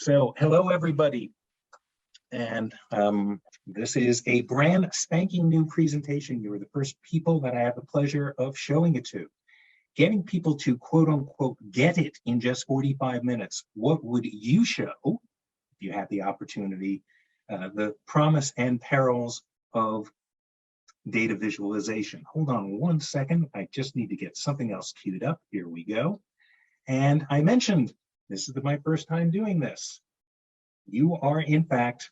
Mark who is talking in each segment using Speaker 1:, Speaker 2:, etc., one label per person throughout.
Speaker 1: So, hello everybody, and this is a brand spanking new presentation. You are the first people that I have the pleasure of showing it to. Getting people to quote unquote get it in just 45 minutes. What would you show if you had the opportunity? The promise and perils of data visualization. Hold on one second. I just need to get something else queued up. Here we go. And I mentioned this is my first time doing this. You are, in fact,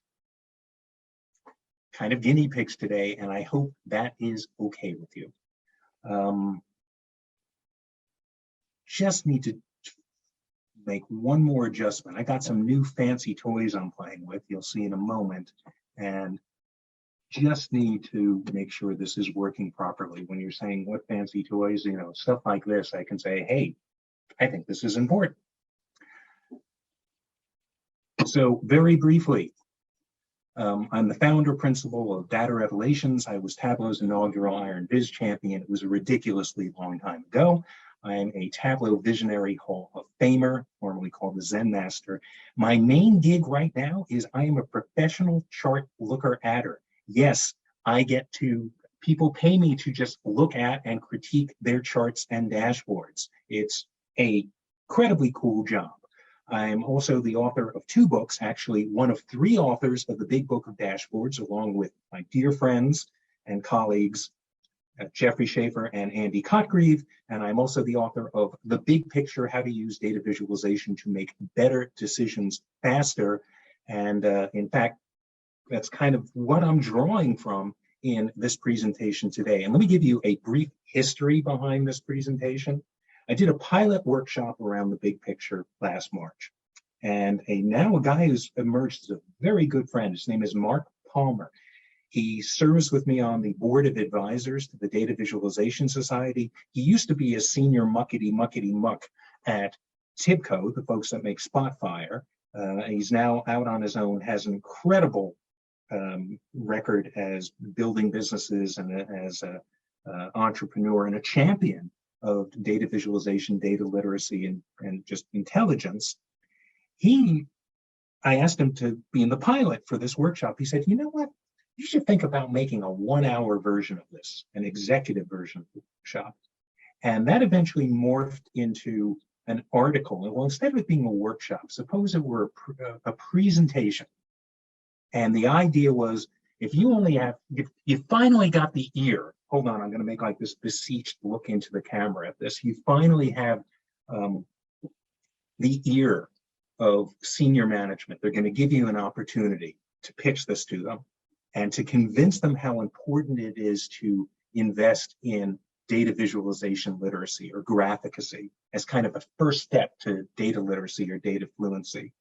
Speaker 1: kind of guinea pigs today, and I hope that is okay with you. Just need to make one more adjustment. I got some new fancy toys I'm playing with, you'll see in a moment, and just need to make sure this is working properly. When you're saying what fancy toys, you know, stuff like this, I can say, hey, I think this is important. So very briefly, I'm the founder principal of Data Revelations. I was Tableau's inaugural Iron Viz champion. It was a ridiculously long time ago. I am a Tableau Visionary Hall of Famer, formerly called the Zen Master. My main gig right now is I am a professional chart looker adder. Yes, I get to, people pay me to just look at and critique their charts and dashboards. It's a incredibly cool job. I'm also the author of 2 books, actually one of 3 authors of the Big Book of Dashboards, along with my dear friends and colleagues, Jeffrey Schaefer and Andy Cotgreave. And I'm also the author of The Big Picture, How to Use Data Visualization to Make Better Decisions Faster. And in fact, that's kind of what I'm drawing from in this presentation today. And let me give you a brief history behind this presentation. I did a pilot workshop around the big picture last March, and now a guy who's emerged as a very good friend. His name is Mark Palmer. He serves with me on the board of advisors to the Data Visualization Society. He used to be a senior muckety-muck at Tibco, the folks that make Spotfire. He's now out on his own, has an incredible record as building businesses and as an entrepreneur and a champion of data visualization, data literacy, and just intelligence. I asked him to be in the pilot for this workshop. He said, you know what? You should think about making a 1-hour version of this, an executive version of the workshop. And that eventually morphed into an article. Well, instead of it being a workshop, suppose it were a presentation. And the idea was, if you only have, you finally got the ear. Hold on, I'm going to make like this beseeched look into the camera at this. You finally have the ear of senior management. They're going to give you an opportunity to pitch this to them and to convince them how important it is to invest in data visualization literacy or graphicacy as kind of a first step to data literacy or data fluency.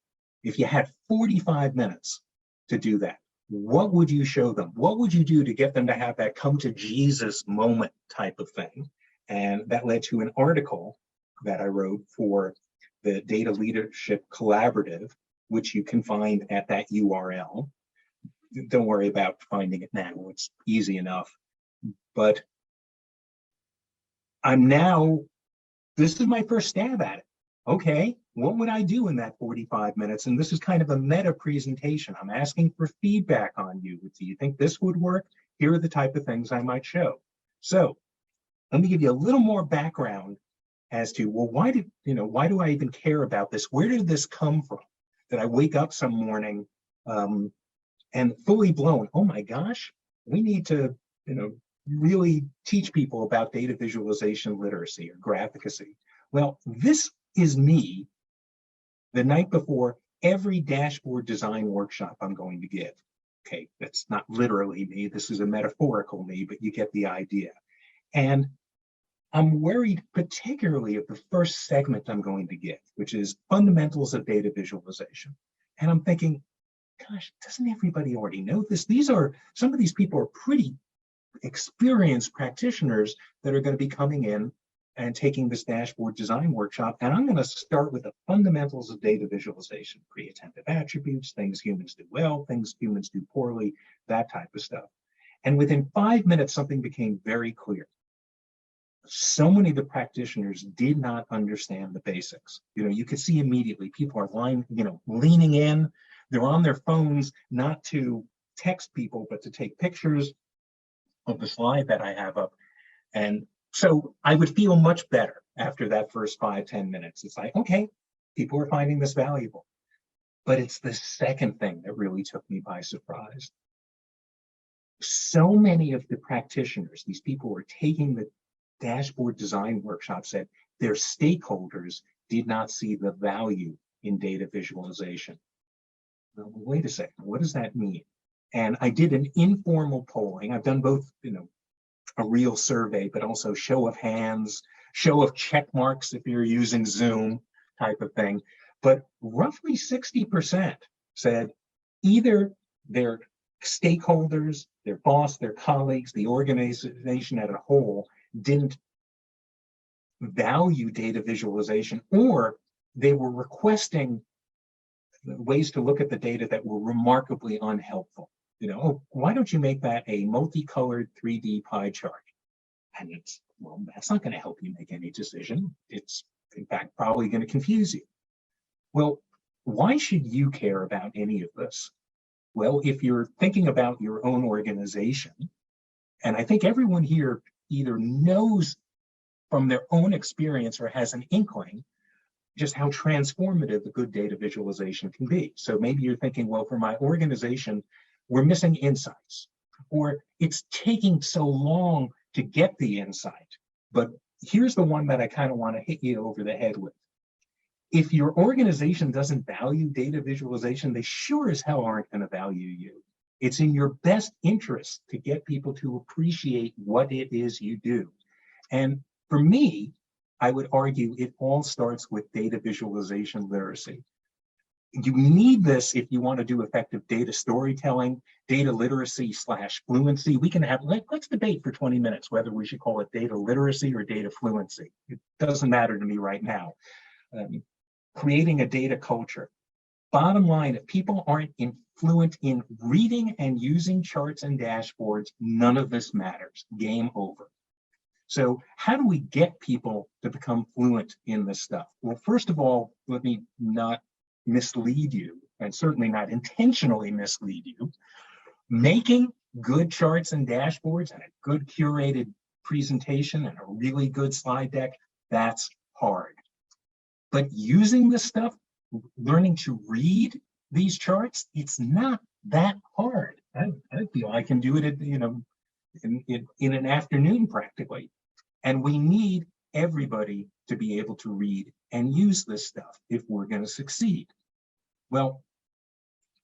Speaker 1: If you had 45 minutes to do that, what would you show them? What would you do to get them to have that come to Jesus moment type of thing? And that led to an article that I wrote for the Data Leadership Collaborative, which you can find at that URL. Don't worry about finding it now, it's easy enough. But this is my first stab at it. Okay, what would I do in that 45 minutes? And this is kind of a meta presentation. I'm asking for feedback on you. Do you think this would work? Here are the type of things I might show. So let me give you a little more background as to, well, why do I even care about this? Where did this come from? That I wake up some morning and fully blown, oh my gosh, we need to, really teach people about data visualization literacy or graphicacy. Well, this is me the night before every dashboard design workshop I'm going to give. Okay, that's not literally me, this is a metaphorical me, but you get the idea. And I'm worried particularly of the first segment I'm going to give, which is fundamentals of data visualization. And I'm thinking, gosh, doesn't everybody already know this? Some of these people are pretty experienced practitioners that are going to be coming in and taking this dashboard design workshop. And I'm going to start with the fundamentals of data visualization, pre-attentive attributes, things humans do well, things humans do poorly, that type of stuff. And within 5 minutes, something became very clear. so many of the practitioners did not understand the basics. You could see immediately people are leaning in. They're on their phones, not to text people, but to take pictures of the slide that I have up. And so I would feel much better after that first 5-10 minutes. It's like, okay, people are finding this valuable. But it's the second thing that really took me by surprise. So many of the practitioners, these people who are taking the dashboard design workshop, said their stakeholders did not see the value in data visualization. Well, wait a second, what does that mean? And I did an informal polling. I've done both, a real survey, but also show of hands, show of check marks if you're using Zoom type of thing. But roughly 60% said either their stakeholders, their boss, their colleagues, the organization as a whole didn't value data visualization, or they were requesting ways to look at the data that were remarkably unhelpful. Oh, why don't you make that a multicolored 3D pie chart? And it's, well, that's not going to help you make any decision. It's, in fact, probably going to confuse you. Well, why should you care about any of this? Well, if you're thinking about your own organization, and I think everyone here either knows from their own experience or has an inkling just how transformative a good data visualization can be. So maybe you're thinking, well, for my organization, we're missing insights, or it's taking so long to get the insight. But here's the one that I kind of want to hit you over the head with. If your organization doesn't value data visualization, they sure as hell aren't going to value you. It's in your best interest to get people to appreciate what it is you do. And for me, I would argue it all starts with data visualization literacy. You need this if you want to do effective data storytelling, data literacy / fluency. We can have, let's debate for 20 minutes whether we should call it data literacy or data fluency. It doesn't matter to me right now. Creating a data culture. Bottom line, if people aren't fluent in reading and using charts and dashboards, none of this matters. Game over. So how do we get people to become fluent in this stuff? Well, first of all, let me not mislead you, and certainly not intentionally mislead you. Making good charts and dashboards and a good curated presentation and a really good slide deck, that's hard. But using this stuff, learning to read these charts, it's not that hard. I feel I can do it in an afternoon practically. And we need everybody to be able to read and use this stuff if we're going to succeed. Well,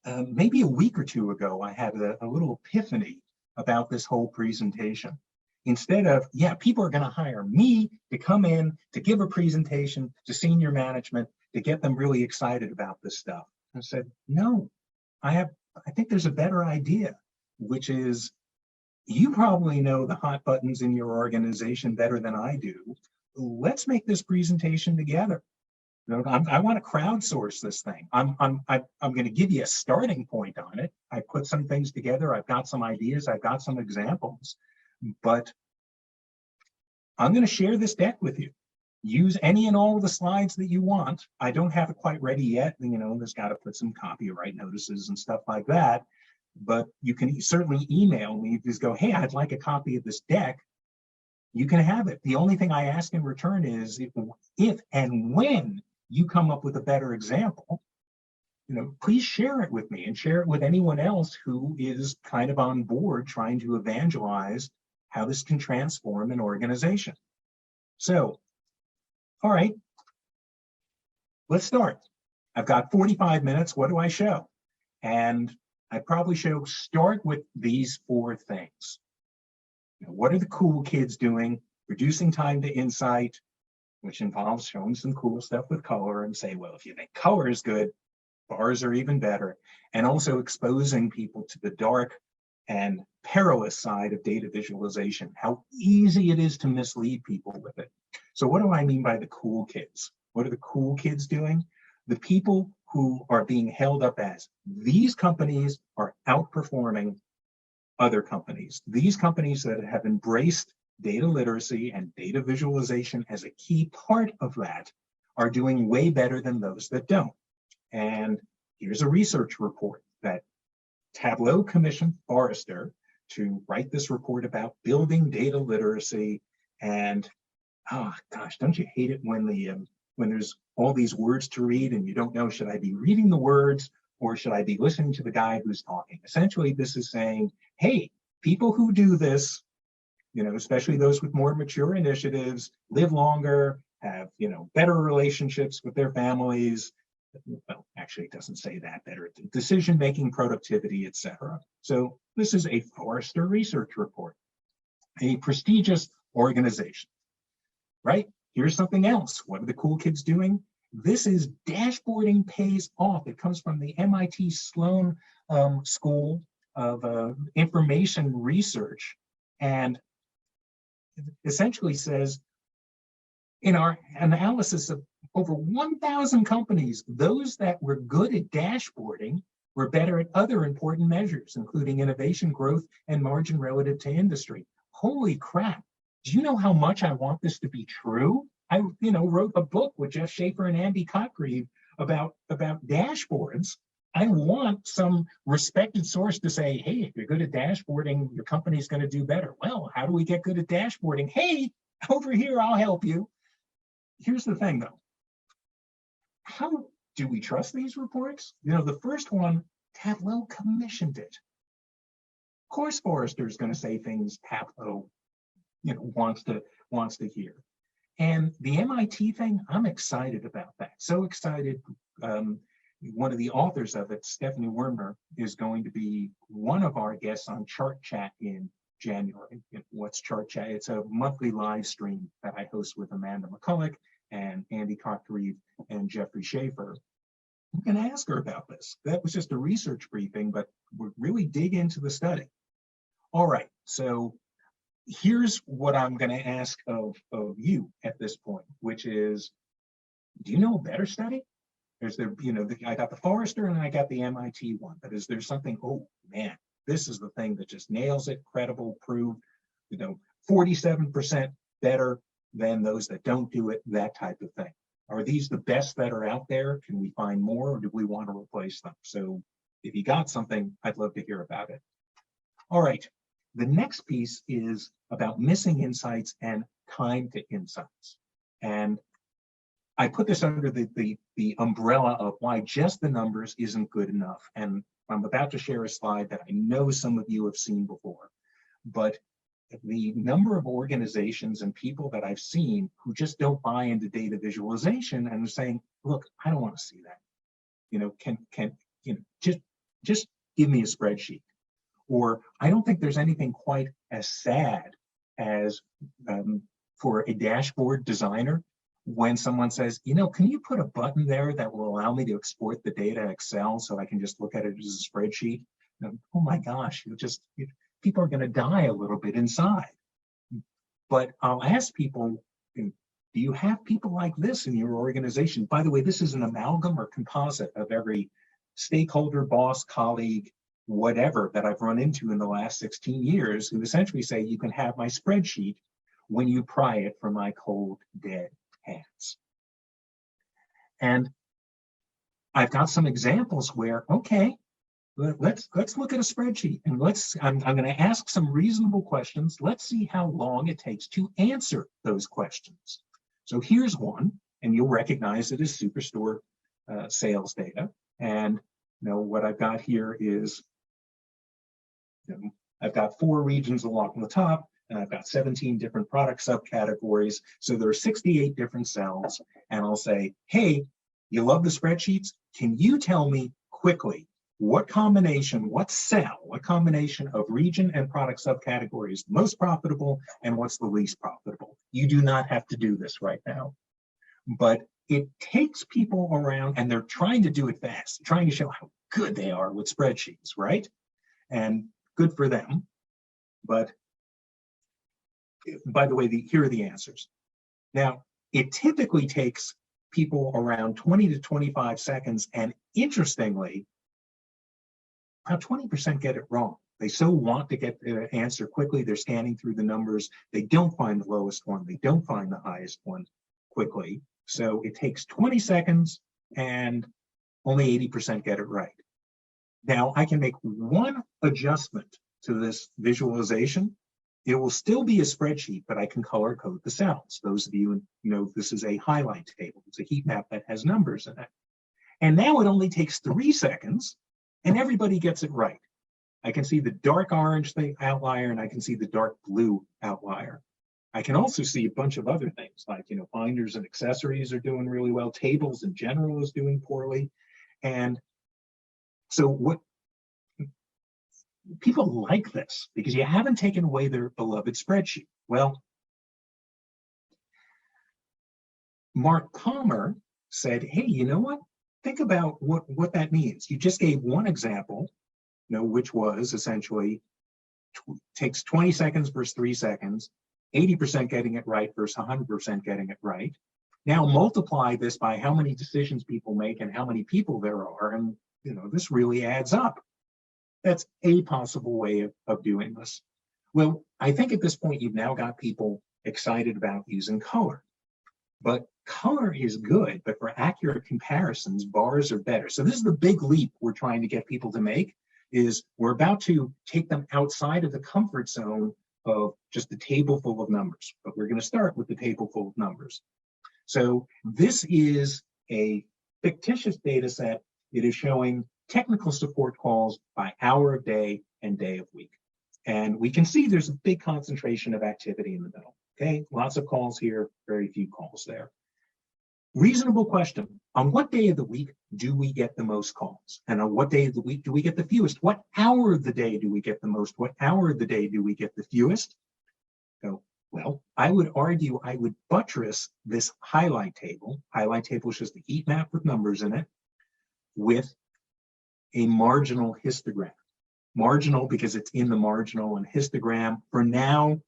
Speaker 1: maybe a week or two ago, I had a little epiphany about this whole presentation. Instead of, people are going to hire me to come in to give a presentation to senior management to get them really excited about this stuff. I said, no, I think there's a better idea, which is, you probably know the hot buttons in your organization better than I do. Let's make this presentation together. I want to crowdsource this thing. I'm going to give you a starting point on it. I put some things together. I've got some ideas. I've got some examples, but I'm going to share this deck with you. Use any and all of the slides that you want. I don't have it quite ready yet. There's got to put some copyright notices and stuff like that. But you can certainly email me. Just go, hey, I'd like a copy of this deck. You can have it. The only thing I ask in return is if and when you come up with a better example, please share it with me and share it with anyone else who is kind of on board trying to evangelize how this can transform an organization. So, all right, let's start. I've got 45 minutes. What do I show? And I probably start with these 4 things. What are the cool kids doing? Reducing time to insight, which involves showing some cool stuff with color, and say, well, if you think color is good, bars are even better. And also exposing people to the dark and perilous side of data visualization, how easy it is to mislead people with it. So what do I mean by the cool kids? What are the cool kids doing? The people who are being held up as these companies are outperforming other companies. These companies that have embraced data literacy and data visualization as a key part of that are doing way better than those that don't. And here's a research report that Tableau commissioned Forrester to write this report about building data literacy. And oh gosh, don't you hate it when there's all these words to read and you don't know, should I be reading the words or should I be listening to the guy who's talking? Essentially, this is saying, hey, people who do this, especially those with more mature initiatives, live longer, have, better relationships with their families. Well, actually, it doesn't say that, better decision-making, productivity, etc. So this is a Forrester research report, a prestigious organization, right? Here's something else. What are the cool kids doing? This is dashboarding pays off. It comes from the MIT Sloan School of Information Research, and it essentially says, in our analysis of over 1,000 companies, those that were good at dashboarding were better at other important measures, including innovation, growth, and margin relative to industry. Holy crap. Do you know how much I want this to be true? I wrote a book with Jeff Schaefer and Andy Cotgreave about dashboards. I want some respected source to say, hey, if you're good at dashboarding, your company's going to do better. Well, how do we get good at dashboarding? Hey, over here, I'll help you. Here's the thing, though. How do we trust these reports? The first one, Tableau commissioned it. Of course, Forrester is going to say things Tableau, wants to hear. And the MIT thing, I'm excited about that. So excited. One of the authors of it, Stephanie Werner, is going to be one of our guests on Chart Chat in January. What's Chart Chat? It's a monthly live stream that I host with Amanda McCulloch and Andy Cotgreave and Jeffrey Schaefer. I'm going to ask her about this. That was just a research briefing, but we'll really dig into the study. All right, so here's what I'm going to ask of you at this point, which is, do you know a better study? I got the Forrester and I got the MIT one, but is there something, oh man, this is the thing that just nails it, credible, proved, 47% better than those that don't do it, that type of thing. Are these the best that are out there? Can we find more, or do we want to replace them? So if you got something, I'd love to hear about it. All right, the next piece is about missing insights and time to insights. And I put this under the umbrella of why just the numbers isn't good enough. And I'm about to share a slide that I know some of you have seen before, but the number of organizations and people that I've seen who just don't buy into data visualization and are saying, look, I don't want to see that. Just give me a spreadsheet. Or I don't think there's anything quite as sad as for a dashboard designer when someone says, can you put a button there that will allow me to export the data Excel so I can just look at it as a spreadsheet? Oh my gosh, people are going to die a little bit inside. But I'll ask people, do you have people like this in your organization? By the way, this is an amalgam or composite of every stakeholder, boss, colleague, whatever that I've run into in the last 16 years who essentially say, you can have my spreadsheet when you pry it from my cold, dead hands. And I've got some examples where, okay, let's look at a spreadsheet and I'm going to ask some reasonable questions. Let's see how long it takes to answer those questions. So here's one, and you'll recognize it as Superstore sales data. And what I've got here is, I've got 4 regions along the top, and I've got 17 different product subcategories. So there are 68 different cells. And I'll say, hey, you love the spreadsheets? Can you tell me quickly what combination of region and product subcategory is the most profitable and what's the least profitable? You do not have to do this right now. But it takes people around, and they're trying to do it fast, trying to show how good they are with spreadsheets, right? And good for them. But by the way, here are the answers. Now, it typically takes people around 20 to 25 seconds, and interestingly, about 20% get it wrong. They so want to get the answer quickly, they're scanning through the numbers. They don't find the lowest one. They don't find the highest one quickly. So it takes 20 seconds and only 80% get it right. Now I can make one adjustment to this visualization. It will still be a spreadsheet, but I can color code the cells. Those of you who know this is a highlight table. It's a heat map that has numbers in it. And now it only takes 3 seconds and everybody gets it right. I can see the dark orange outlier and I can see the dark blue outlier. I can also see a bunch of other things like, binders and accessories are doing really well. Tables in general is doing poorly. And so what people like this because you haven't taken away their beloved spreadsheet. Well, Mark Palmer said, hey, you know what? Think about what that means. You just gave one example, which was essentially takes 20 seconds versus 3 seconds, 80% getting it right versus 100% getting it right. Now multiply this by how many decisions people make and how many people there are, and this really adds up. That's a possible way of doing this. Well, I think at this point you've now got people excited about using color. But color is good, but for accurate comparisons, bars are better. So this is the big leap we're trying to get people to make, is we're about to take them outside of the comfort zone of just a table full of numbers. But we're going to start with the table full of numbers. So this is a fictitious data set. It is showing technical support calls by hour of day and day of week. And we can see there's a big concentration of activity in the middle. Okay, lots of calls here, very few calls there. Reasonable question. On what day of the week do we get the most calls? And on what day of the week do we get the fewest? What hour of the day do we get the most? What hour of the day do we get the fewest? So, well, I would argue I would buttress this highlight table. Highlight table is just a heat map with numbers in it with a marginal histogram. Marginal because it's in the marginal, and histogram for now,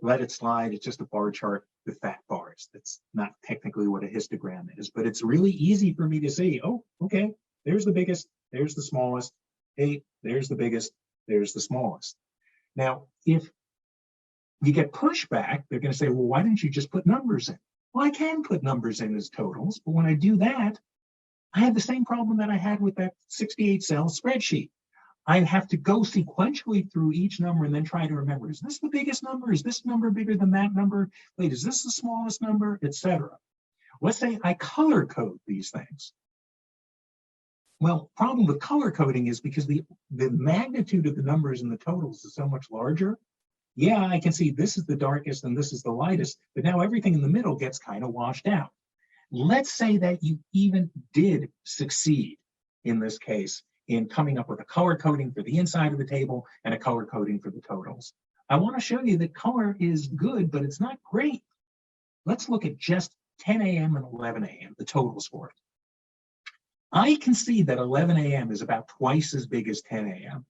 Speaker 1: let it slide. It's just a bar chart with fat bars. That's not technically what a histogram is, but it's really easy for me to see, oh, okay, there's the biggest, there's the smallest, hey, there's the biggest, there's the smallest. Now, if you get pushback, they're going to say, well, why didn't you just put numbers in? Well, I can put numbers in as totals, but when I do that, I have the same problem that I had with that 68 cell spreadsheet. I have to go sequentially through each number and then try to remember, is this the biggest number? Is this number bigger than that number? Wait, is this the smallest number, etc.? Let's say I color code these things. Well, problem with color coding is because the magnitude of the numbers and the totals is so much larger. Yeah, I can see this is the darkest and this is the lightest, but now everything in the middle gets kind of washed out. Let's say that you even did succeed in this case in coming up with a color coding for the inside of the table and a color coding for the totals. I want to show you that color is good, but it's not great. Let's look at just 10 a.m. and 11 a.m., the totals for it. I can see that 11 a.m. is about twice as big as 10 a.m.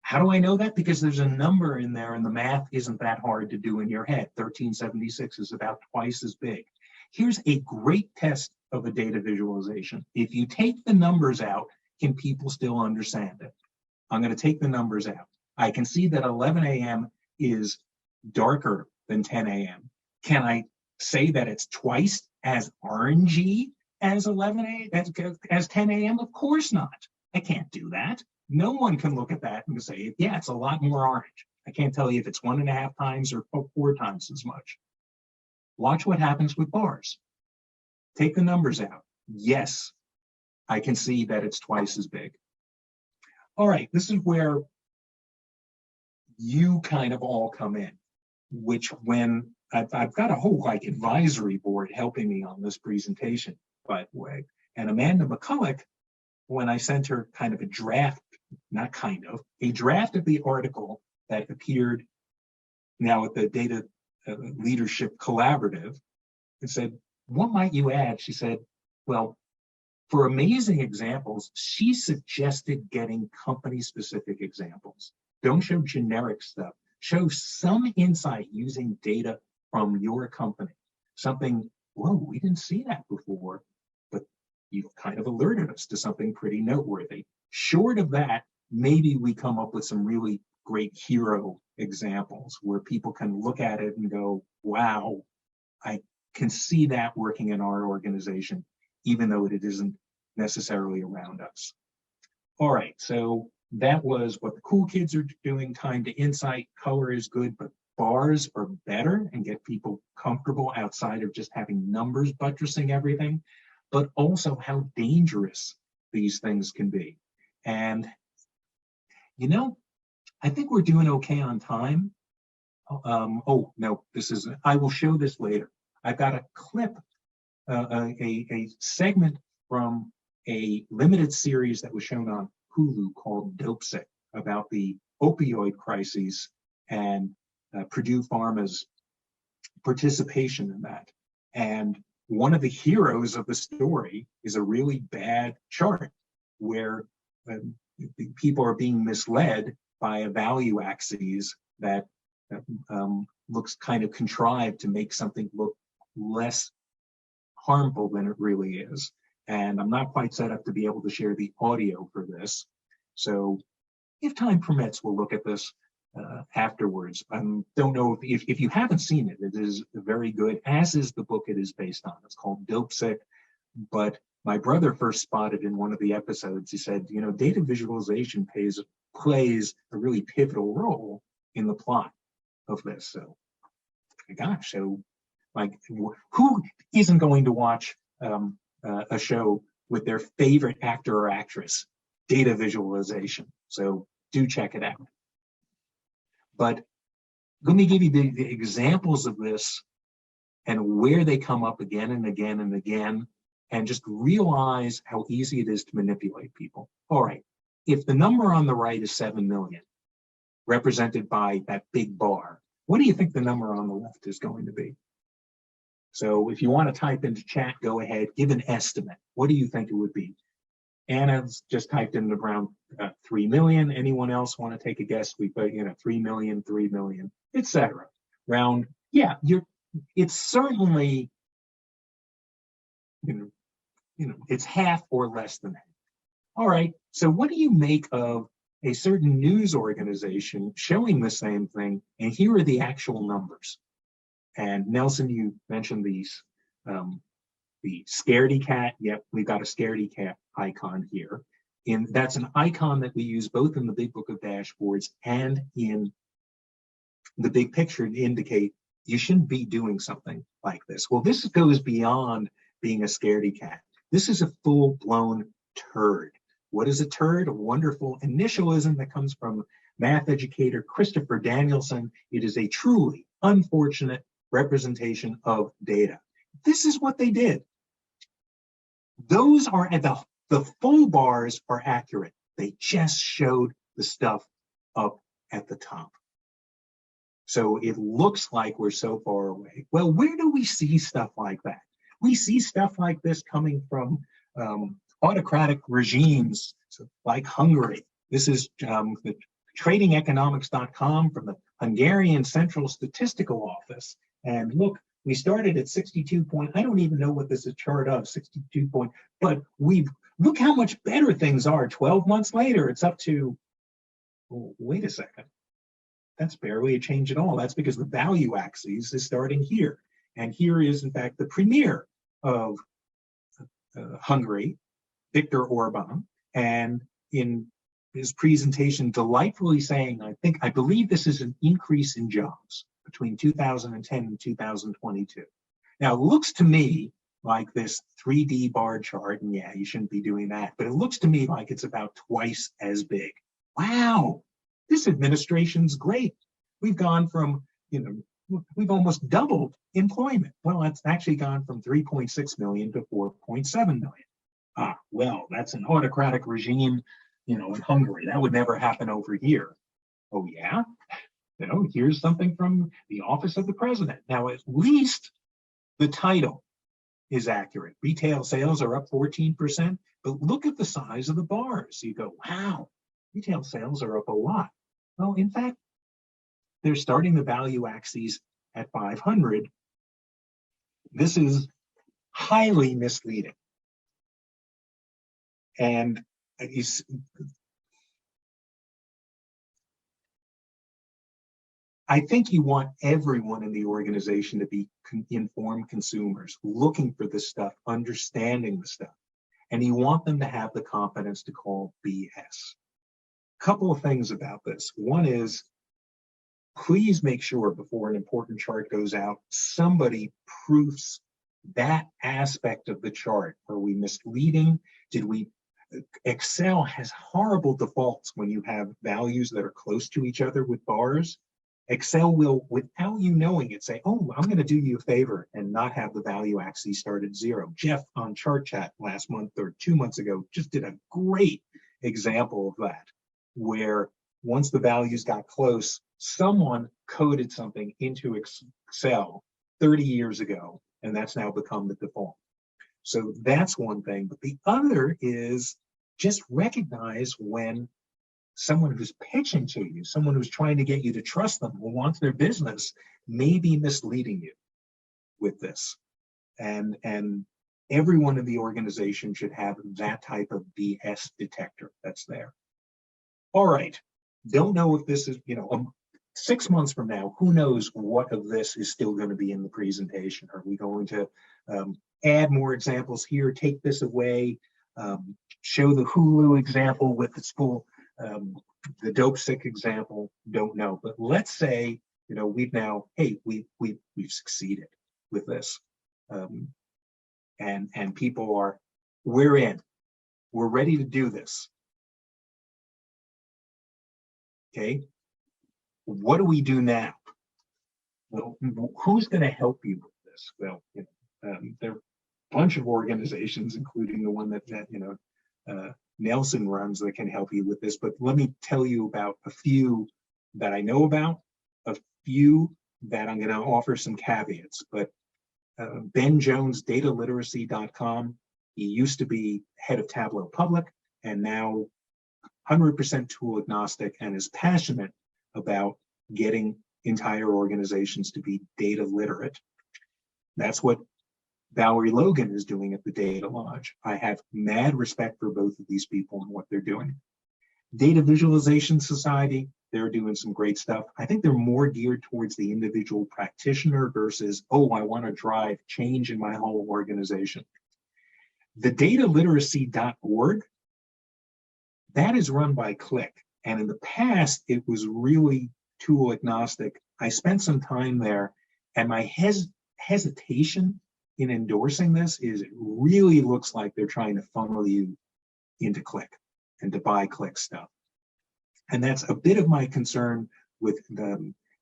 Speaker 1: How do I know that? Because there's a number in there and the math isn't that hard to do in your head. 1376 is about twice as big. Here's a great test of a data visualization. If you take the numbers out, can people still understand it? I'm going to take the numbers out. I can see that 11 a.m. is darker than 10 a.m. Can I say that it's twice as orangey as 11 a.m. as 10 a.m.? Of course not. I can't do that. No one can look at that and say, yeah, it's a lot more orange. I can't tell you if it's 1.5 times or 4 times as much. Watch what happens with bars. Take the numbers out. Yes, I can see that it's twice as big. All right, this is where you kind of all come in, which when I've got a whole advisory board helping me on this presentation, by the way. And Amanda McCulloch, when I sent her kind of a draft, a draft of the article that appeared now at the Data Leadership Collaborative, and said, what might you add? She said, well, for amazing examples, she suggested getting company-specific examples. Don't show generic stuff. Show some insight using data from your company. Something, whoa, we didn't see that before, but you've kind of alerted us to something pretty noteworthy. Short of that, maybe we come up with some really great hero examples where people can look at it and go, wow, I can see that working in our organization, even though it isn't necessarily around us. All right, so that was what the cool kids are doing. Time to insight. Color is good, but bars are better and get people comfortable outside of just having numbers buttressing everything, but also how dangerous these things can be. And, you know, I think we're doing okay on time. Oh, no, I will show this later. I've got a clip, a segment from a limited series that was shown on Hulu called Dope Sick, about the opioid crises and Purdue Pharma's participation in that. And one of the heroes of the story is a really bad chart where people are being misled by a value axis that looks kind of contrived to make something look less harmful than it really is. And I'm not quite set up to be able to share the audio for this. So if time permits, we'll look at this afterwards. Don't know if you haven't seen it, it is very good, as is the book it is based on. It's called Dope Sick. But my brother first spotted in one of the episodes, he said, you know, data visualization plays a really pivotal role in the plot of this. So, gosh, so like, who isn't going to watch a show with their favorite actor or actress? Data visualization. So do check it out. But let me give you the examples of this and where they come up again and again and again, and just realize how easy it is to manipulate people. All right, if the number on the right is 7 million, represented by that big bar, what do you think the number on the left is going to be? So if you want to type into chat, go ahead, give an estimate. What do you think it would be? Anna's just typed in around 3 million. Anyone else want to take a guess? We put, 3 million, etc. Round, yeah, it's certainly, it's half or less than that. All right, so what do you make of a certain news organization showing the same thing, and here are the actual numbers? And Nelson, you mentioned these, the scaredy cat. Yep, we've got a scaredy cat icon here. And that's an icon that we use both in the Big Book of Dashboards and in the big picture to indicate you shouldn't be doing something like this. Well, this goes beyond being a scaredy cat. This is a full-blown turd. What is a turd? A wonderful initialism that comes from math educator Christopher Danielson. It is a truly unfortunate representation of data. This is what they did. Those are the full bars are accurate. They just showed the stuff up at the top. So it looks like we're so far away. Well, where do we see stuff like that? We see stuff like this coming from autocratic regimes like Hungary. This is the tradingeconomics.com from the Hungarian Central Statistical Office. And look, we started at 62 point, I don't even know what this is a chart of, 62 point, but look how much better things are. 12 months later, it's up to, oh, wait a second. That's barely a change at all. That's because the value axis is starting here. And here is, in fact, the premier of Hungary, Viktor Orban, and in his presentation delightfully saying, I believe this is an increase in jobs between 2010 and 2022. Now, it looks to me like this 3D bar chart, and yeah, you shouldn't be doing that, but it looks to me like it's about twice as big. Wow, this administration's great. We've gone from, we've almost doubled employment. Well, it's actually gone from 3.6 million to 4.7 million. Ah, well, that's an autocratic regime, in Hungary. That would never happen over here. Oh, yeah? Here's something from the office of the president. Now, at least the title is accurate. Retail sales are up 14%, but look at the size of the bars. You go, wow, retail sales are up a lot. Well, in fact, they're starting the value axes at 500. This is highly misleading. And I think you want everyone in the organization to be informed consumers, looking for this stuff, understanding the stuff, and you want them to have the confidence to call BS. Couple of things about this. One is, please make sure before an important chart goes out, somebody proofs that aspect of the chart. Are we misleading? Excel has horrible defaults when you have values that are close to each other with bars. Excel will, without you knowing it, say, oh, I'm going to do you a favor and not have the value actually start at 0. Jeff on Chart Chat last month or 2 months ago just did a great example of that, where once the values got close, someone coded something into Excel 30 years ago, and that's now become the default. So that's one thing. But the other is just recognize when someone who's pitching to you, someone who's trying to get you to trust them, who wants their business, may be misleading you with this. And everyone in the organization should have that type of BS detector that's there. All right. Don't know if this is, 6 months from now, who knows what of this is still going to be in the presentation? Are we going to add more examples here, take this away, show the Hulu example with its full, the dope sick example? Don't know. But let's say, we've now, hey, we've succeeded with this. And people are, we're in. We're ready to do this. Okay. What do we do now? Well, who's going to help you with this? Well, there are a bunch of organizations, including the one that Nelson runs, that can help you with this. But let me tell you about a few that I know about, a few that I'm going to offer some caveats. But Ben Jones, dataliteracy.com, he used to be head of Tableau Public, and now 100% tool agnostic, and is passionate about getting entire organizations to be data literate. That's what Valerie Logan is doing at the Data Lodge. I have mad respect for both of these people and what they're doing. Data Visualization Society, they're doing some great stuff. I think they're more geared towards the individual practitioner versus, oh, I want to drive change in my whole organization. The dataliteracy.org, that is run by Click. And in the past, it was really tool agnostic. I spent some time there, and my hesitation in endorsing this is it really looks like they're trying to funnel you into Click and to buy Click stuff. And that's a bit of my concern with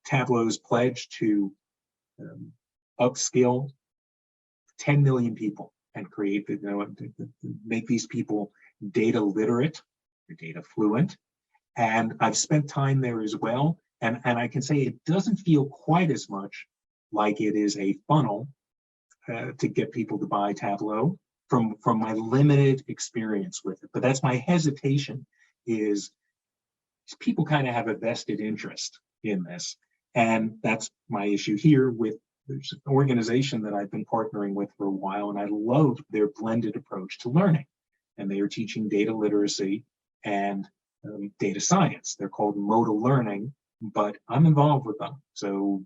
Speaker 1: Tableau's pledge to upskill 10 million people and create, make these people data literate or data fluent. And I've spent time there as well. And I can say it doesn't feel quite as much like it is a funnel to get people to buy Tableau from my limited experience with it. But that's my hesitation, is people kind of have a vested interest in this. And that's my issue here with there's an organization that I've been partnering with for a while, and I love their blended approach to learning. And they are teaching data literacy and data science. They're called Modal Learning, but I'm involved with them. So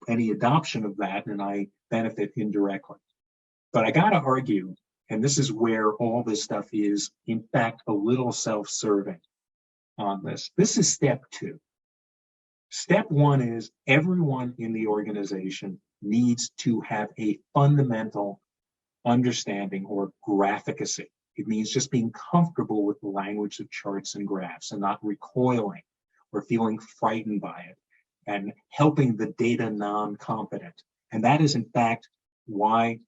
Speaker 1: any adoption of that, and I benefit indirectly. But I got to argue, and this is where all this stuff is, in fact, a little self-serving on this. This is step 2. Step 1 is everyone in the organization needs to have a fundamental understanding or graphicacy. It means just being comfortable with the language of charts and graphs and not recoiling or feeling frightened by it, and helping the data non-competent. And that is, in fact, why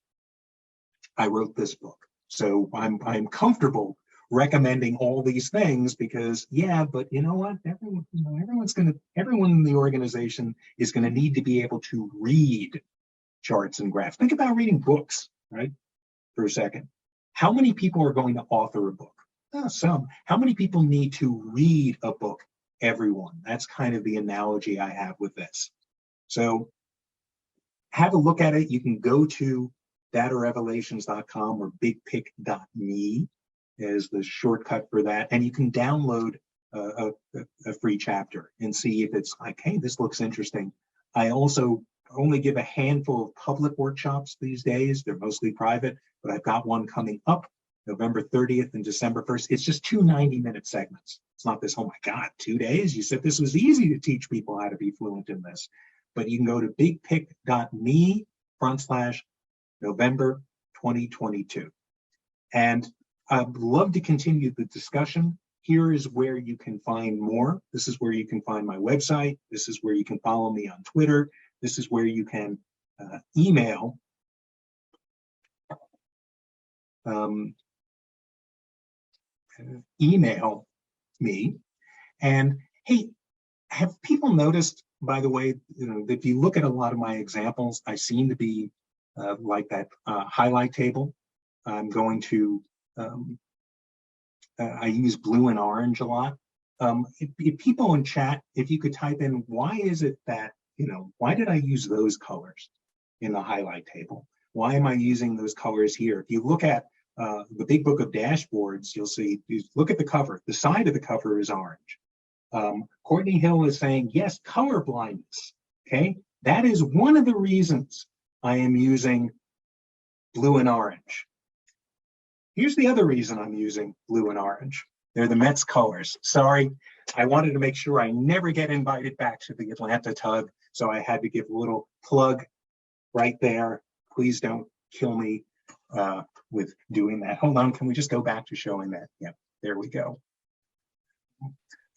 Speaker 1: I wrote this book. So I'm comfortable recommending all these things because, yeah, but you know what? Everyone in the organization is going to need to be able to read charts and graphs. Think about reading books, right? For a second. How many people are going to author a book? Some. How many people need to read a book? Everyone. That's kind of the analogy I have with this. So have a look at it. You can go to datarevelations.com or bigpic.me as the shortcut for that. And you can download a free chapter and see if it's like, hey, this looks interesting. I also only give a handful of public workshops these days. They're mostly private, but I've got one coming up November 30th and December 1st. It's just 2 90-minute segments. It's not this, oh my God, 2 days? You said this was easy to teach people how to be fluent in this. But you can go to bigpic.me/November 2022. And I'd love to continue the discussion. Here is where you can find more. This is where you can find my website. This is where you can follow me on Twitter. This is where you can email me. And hey, have people noticed, by the way, if you look at a lot of my examples, I seem to be like that highlight table. I'm going to, I use blue and orange a lot. If people in chat, if you could type in, why is it that, why did I use those colors in the highlight table? Why am I using those colors here? If you look at the big book of dashboards, you'll see, you look at the cover, the side of the cover is orange. Courtney Hill is saying, yes, color blindness, okay? That is one of the reasons I am using blue and orange. Here's the other reason I'm using blue and orange. They're the Mets colors. Sorry, I wanted to make sure I never get invited back to the Atlanta Tug, so I had to give a little plug right there. Please don't kill me with doing that. Hold on, can we just go back to showing that? Yeah, there we go.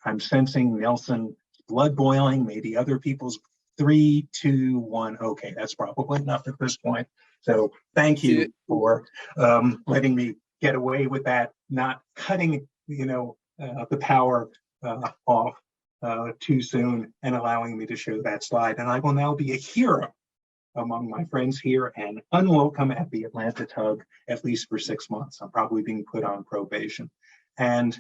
Speaker 1: I'm sensing Nelson blood boiling, maybe other people's. 3, 2, 1. Okay, that's probably enough at this point. So thank you for letting me get away with that, not cutting, the power off too soon and allowing me to show that slide. And I will now be a hero among my friends here and unwelcome at the Atlanta Tug, at least for 6 months. I'm probably being put on probation. And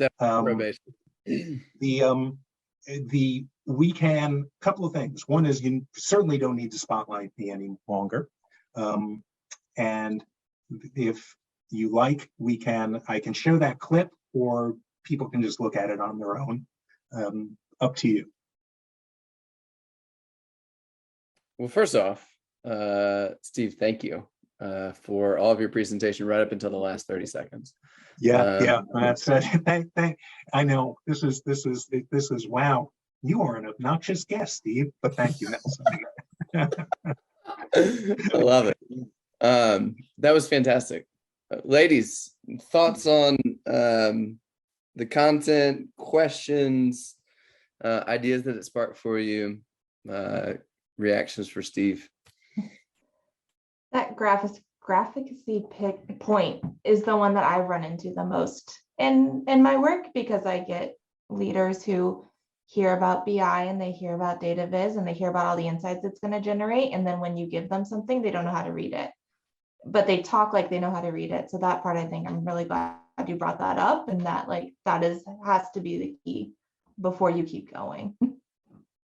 Speaker 1: we can, couple of things. One is you certainly don't need to spotlight me any longer. And if you like, I can show that clip, or people can just look at it on their own. Up to you.
Speaker 2: Well, first off, Steve, thank you for all of your presentation right up until the last 30 seconds.
Speaker 1: Yeah, that's I know this is wow. You are an obnoxious guest, Steve, but thank you, Nelson.
Speaker 2: I love it. That was fantastic. Ladies, thoughts on the content, questions, ideas that it sparked for you, reactions for Steve?
Speaker 3: That graphicacy point is the one that I run into the most in my work, because I get leaders who hear about BI and they hear about data viz and they hear about all the insights it's going to generate, and then when you give them something, they don't know how to read it, but they talk like they know how to read it. So that part, I think I'm really glad you brought that up, and that has to be the key before you keep going.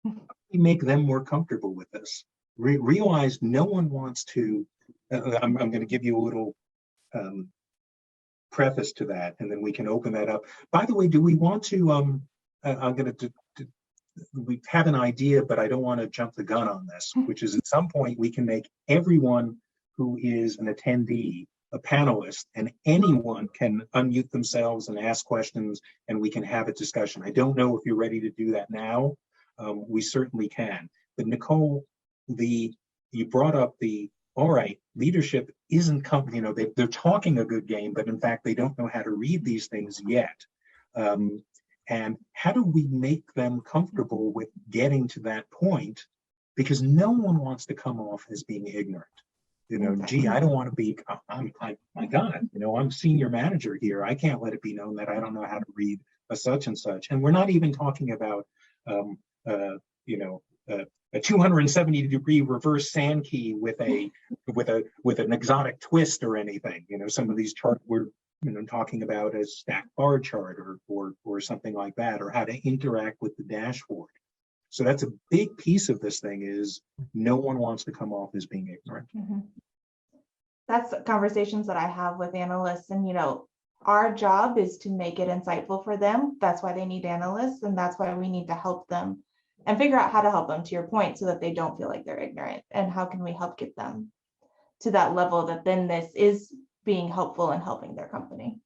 Speaker 1: You make them more comfortable with this. Realize no one wants to. I'm going to give you a little preface to that, and then we can open that up. By the way, do we want to? I'm going to. We have an idea, but I don't want to jump the gun on this. Which is, at some point, we can make everyone who is an attendee a panelist, and anyone can unmute themselves and ask questions, and we can have a discussion. I don't know if you're ready to do that now. We certainly can. But Nicole, you brought up all right, leadership isn't they're talking a good game, but in fact, they don't know how to read these things yet. And how do we make them comfortable with getting to that point? Because no one wants to come off as being ignorant. Gee, I don't want to be, my God, I'm senior manager here. I can't let it be known that I don't know how to read a such and such. And we're not even talking about, a 270-degree reverse sand key with an exotic twist or anything. Some of these charts we're talking about a stacked bar chart or something like that, or how to interact with the dashboard. So that's a big piece of this thing, is no one wants to come off as being ignorant.
Speaker 3: Mm-hmm. That's conversations that I have with analysts, and our job is to make it insightful for them. That's why they need analysts, and that's why we need to help them and figure out how to help them, to your point, so that they don't feel like they're ignorant. And how can we help get them to that level that then this is being helpful and helping their company?